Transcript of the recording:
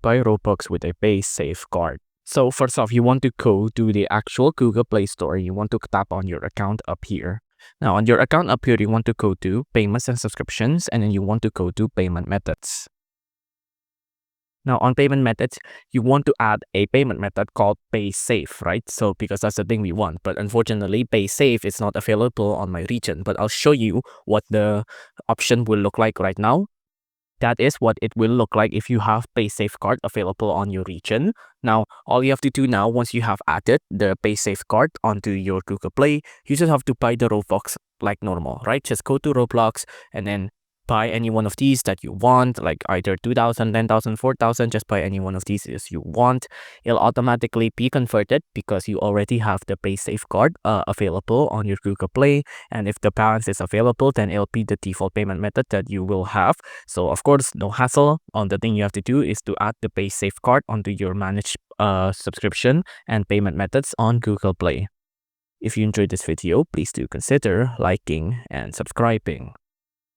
buy Robux with a Paysafecard. So first off, you want to go to the actual Google Play Store. You want to tap on your account up here. Now on your account up here, you want to go to payments and subscriptions, and then you want to go to payment methods. Now on payment methods, you want to add a payment method called PaySafe, right? So because that's the thing we want, but unfortunately PaySafe is not available on my region, but I'll show you what the option will look like right now. That is what it will look like if you have Paysafecard available on your region. Now, all you have to do now, once you have added the Paysafecard onto your Google Play, you just have to buy the Robux like normal, right? Just go to Roblox and then buy any one of these that you want, like either 2,000, 10,000, 4,000, just buy any one of these as you want. It'll automatically be converted because you already have the Paysafecard available on your Google Play. And if the balance is available, then it'll be the default payment method that you will have. So of course, no hassle. The thing you have to do is to add the Paysafecard onto your managed subscription and payment methods on Google Play. If you enjoyed this video, please do consider liking and subscribing.